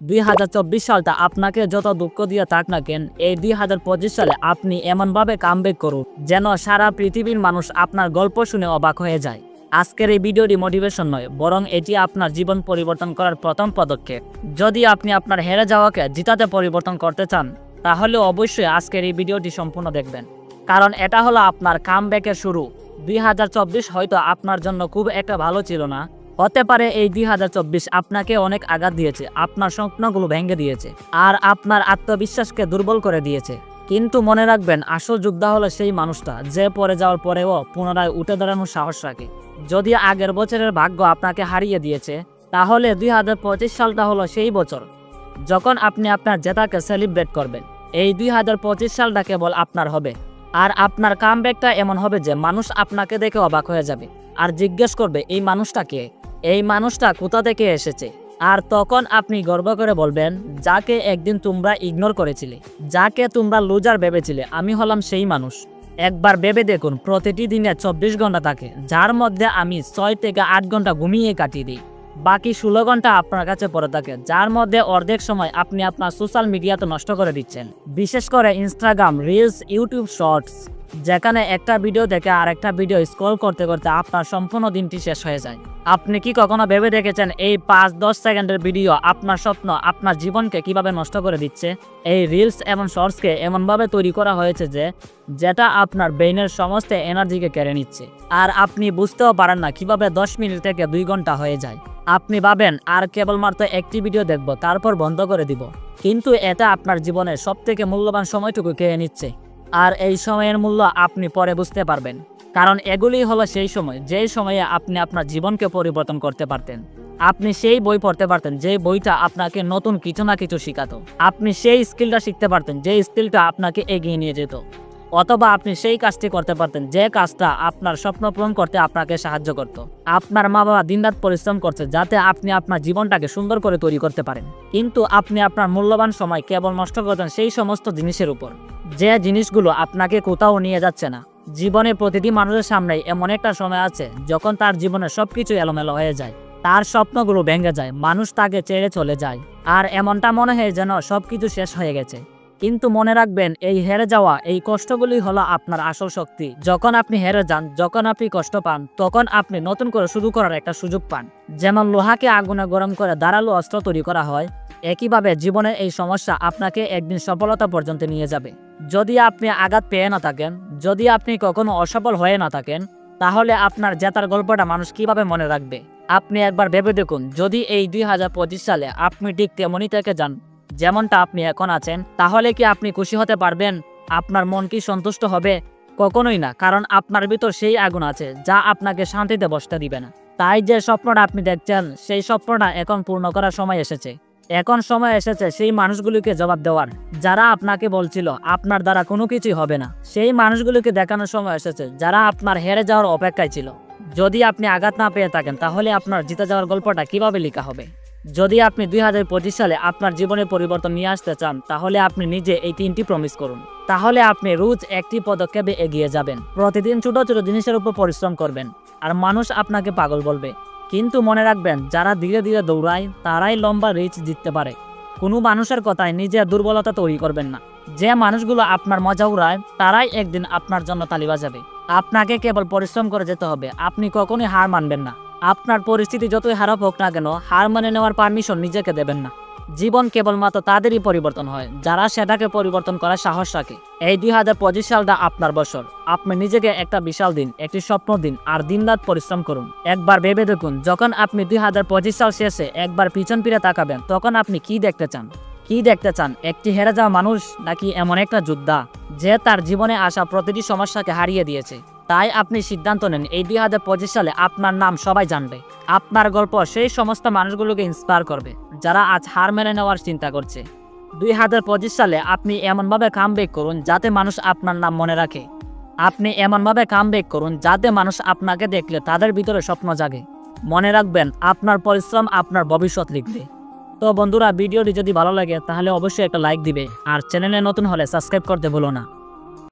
2024 সালটা আপনাকে যত দুঃখ দিয়ে থাক না কেন, এই 2025 সালে আপনি এমনভাবে কামব্যাক করুন যেন সারা পৃথিবীর মানুষ আপনার গল্প শুনে অবাক হয়ে যায়। আজকের এই ভিডিওটি মোটিভেশন নয়, বরং এটি আপনার জীবন পরিবর্তন করার প্রথম পদক্ষেপ। যদি আপনি আপনার হেরে যাওয়াকে জিতাতে পরিবর্তন করতে চান, তাহলে অবশ্যই আজকের এই ভিডিওটি সম্পূর্ণ দেখবেন, কারণ এটা হলো আপনার কামব্যাকের শুরু। 2024 হয়তো আপনার জন্য খুব একটা ভালো ছিল না, হতে পারে এই 2024 আপনাকে অনেক আঘাত দিয়েছে, আপনার স্বপ্নগুলো ভেঙে দিয়েছে আর আপনার আত্মবিশ্বাসকে দুর্বল করে দিয়েছে। কিন্তু মনে রাখবেন, আসল যোদ্ধা হলো সেই মানুষটা যে পড়ে যাওয়ার পরেও পুনরায় উঠে দাঁড়ানোর সাহস রাখে। যদি আগের বছরের ভাগ্য আপনাকে হারিয়ে দিয়েছে, তাহলে 2025 সালটা হলো সেই বছর যখন আপনি আপনার জেতাকে সেলিব্রেট করবেন। এই 2025 সালটা কেবল আপনার হবে, আর আপনার কামব্যাকটা এমন হবে যে মানুষ আপনাকে দেখে অবাক হয়ে যাবে আর জিজ্ঞেস করবে, এই মানুষটা কে, এই মানুষটা কোথা থেকে এসেছে। আর তখন আপনি গর্ব করে বলবেন, যাকে একদিন তোমরা ইগনোর করেছিলে, যাকে তোমরা লুজার ভেবেছিলে, আমি হলাম সেই মানুষ। একবার ভেবে দেখুন, প্রতিটি দিনে 24 ঘন্টা থাকে, যার মধ্যে আমি 6 থেকে 8 ঘন্টা ঘুমিয়ে কাটিয়ে দিই। বাকি 16 ঘন্টা আপনার কাছে পড়ে থাকে, যার মধ্যে অর্ধেক সময় আপনি আপনার সোশ্যাল মিডিয়াতে নষ্ট করে দিচ্ছেন। বিশেষ করে ইনস্টাগ্রাম রিলস, ইউটিউব শর্টস, যেখানে একটা ভিডিও দেখে আরেকটা ভিডিও স্ক্রল করতে করতে আপনার সম্পূর্ণ দিনটি শেষ হয়ে যায়। আপনি কি কখনো ভেবে দেখেছেন এই 5-10 সেকেন্ডের ভিডিও আপনার স্বপ্ন, আপনার জীবনকে কিভাবে নষ্ট করে দিচ্ছে? এই রিলস এবং শর্টসকে এমনভাবে তৈরি করা হয়েছে যে যেটা আপনার ব্রেইনের সমস্ত এনার্জিকে কেড়ে নিচ্ছে, আর আপনি বুঝতেও পারেন না কিভাবে 10 মিনিট থেকে 2 ঘন্টা হয়ে যায়। আপনি ভাবেন আর কেবলমাত্র একটি ভিডিও দেখব, তারপর বন্ধ করে দিব, কিন্তু এটা আপনার জীবনের সবথেকে মূল্যবান সময়টুকু খেয়ে নিচ্ছে। আর এই সময়ের মূল্য আপনি পরে বুঝতে পারবেন, কারণ এগুলি হলো সেই সময় যে সময়ে আপনি আপনার জীবনকে পরিবর্তন করতে পারতেন। আপনি সেই বই পড়তে পারতেন যে বইটা আপনাকে নতুন কিছু না কিছু শেখাতো। আপনি সেই স্কিলটা শিখতে পারতেন যে স্কিলটা আপনাকে এগিয়ে নিয়ে যেত। অথবা আপনি সেই কাজটি করতে পারতেন যে কাজটা আপনার স্বপ্ন পূরণ করতে আপনাকে সাহায্য করত। আপনার মা বাবা দিনরাত পরিশ্রম করছে যাতে আপনি আপনার জীবনটাকে সুন্দর করে তৈরি করতে পারেন, কিন্তু আপনি আপনার মূল্যবান সময় কেবল নষ্ট করতেন সেই সমস্ত জিনিসের উপর, যে জিনিসগুলো আপনাকে কোথাও নিয়ে যাচ্ছে না। জীবনে প্রতিটি মানুষের সামনেই এমন একটা সময় আছে যখন তার জীবনে সবকিছু এলোমেলো হয়ে যায়, তার স্বপ্নগুলো ভেঙে যায়, মানুষ তাকে ছেড়ে চলে যায়, আর এমনটা মনে হয় যেন সবকিছু শেষ হয়ে গেছে। কিন্তু মনে রাখবেন, এই হেরে যাওয়া, এই কষ্টগুলি হলো আপনার আসল শক্তি। যখন আপনি হেরে যান, যখন আপনি কষ্ট পান, তখন আপনি নতুন করে শুরু করার একটা সুযোগ পান। যেমন লোহাকে আগুনে গরম করে ধারালো অস্ত্র তৈরি করা হয়, একইভাবে জীবনের এই সমস্যা আপনাকে একদিন সফলতা পর্যন্ত নিয়ে যাবে। যদি আপনি আঘাত পেয়ে না থাকেন, যদি আপনি কখনো অসফল হয়ে না থাকেন, তাহলে আপনার জেতার গল্পটা মানুষ কিভাবে মনে রাখবে? আপনি একবার ভেবে দেখুন, যদি এই 2025 সালে আপনি ঠিক তেমনই থেকে যান যেমনটা আপনি এখন আছেন, তাহলে কি আপনি খুশি হতে পারবেন? আপনার মন কি সন্তুষ্ট হবে? কখনোই না, কারণ আপনার ভিতর সেই আগুন আছে যা আপনাকে শান্তিতে বসতে দিবে না। তাই যে স্বপ্নটা আপনি দেখছেন, সেই স্বপ্নটা এখন পূর্ণ করার সময় এসেছে। এখন সময় এসেছে সেই মানুষগুলিকে জবাব দেওয়ার, যারা আপনাকে বলছিল আপনার দ্বারা কোনো কিছুই হবে না। সেই মানুষগুলিকে দেখানোর সময় এসেছে যারা আপনার হেরে যাওয়ার অপেক্ষায় ছিল। যদি আপনি আঘাত না পেয়ে থাকেন, তাহলে আপনার জিতে যাওয়ার গল্পটা কিভাবে লেখা হবে? যদি আপনি 2025 সালে আপনার জীবনে পরিবর্তন নিয়ে আসতে চান, তাহলে আপনি নিজে এই 3টি প্রমিস করুন। তাহলে আপনি রোজ একটি পদক্ষেপে এগিয়ে যাবেন, প্রতিদিন ছোট ছোট জিনিসের উপর পরিশ্রম করবেন, আর মানুষ আপনাকে পাগল বলবে। কিন্তু মনে রাখবেন, যারা ধীরে ধীরে দৌড়ায় তারাই লম্বা রিচ জিততে পারে। কোনো মানুষের কথায় নিজের দুর্বলতা তৈরি করবেন না। যে মানুষগুলো আপনার মজা উড়ায় তারাই একদিন আপনার জন্য তালি বাজাবে। আপনাকে কেবল পরিশ্রম করে যেতে হবে, আপনি কখনোই হার মানবেন না। আপনার পরিস্থিতি যতই খারাপ হোক না কেন, হার মানে নেওয়ার পারমিশন নিজেকে দেবেন না। জীবন কেবলমাত্র তাদেরই পরিবর্তন হয় যারা সেটাকে পরিবর্তন করার সাহস রাখে। এই 2025 সালটা আপনার বছর। আপনি নিজেকে একটা বিশাল দিন, একটি স্বপ্ন দিন, আর দিনরাত পরিশ্রম করুন। একবার ভেবে দেখুন, যখন আপনি 2025 সাল শেষে একবার পিছন ফিরে তাকাবেন, তখন আপনি কি দেখতে চান? কি দেখতে চান? একটি হেরে যাওয়া মানুষ, নাকি এমন একটা যোদ্ধা যে তার জীবনে আসা প্রতিটি সমস্যাকে হারিয়ে দিয়েছে? তাই আপনি সিদ্ধান্ত নেন, এই 2025 সালে আপনার নাম সবাই জানবে। আপনার গল্প সেই সমস্ত মানুষগুলোকে ইন্সপায়ার করবে যারা আজ হার মেনে নেওয়ার চিন্তা করছে। 2025 সালে আপনি এমনভাবে কামব্যাক করুন যাতে মানুষ আপনার নাম মনে রাখে। আপনি এমনভাবে কামব্যাক করুন যাতে মানুষ আপনাকে দেখলে তাদের ভিতরে স্বপ্ন জাগে। মনে রাখবেন, আপনার পরিশ্রম আপনার ভবিষ্যৎ লিখবে। তো বন্ধুরা, ভিডিওটি যদি ভালো লাগে তাহলে অবশ্যই একটা লাইক দিবে, আর চ্যানেলে নতুন হলে সাবস্ক্রাইব করতে ভুলো না।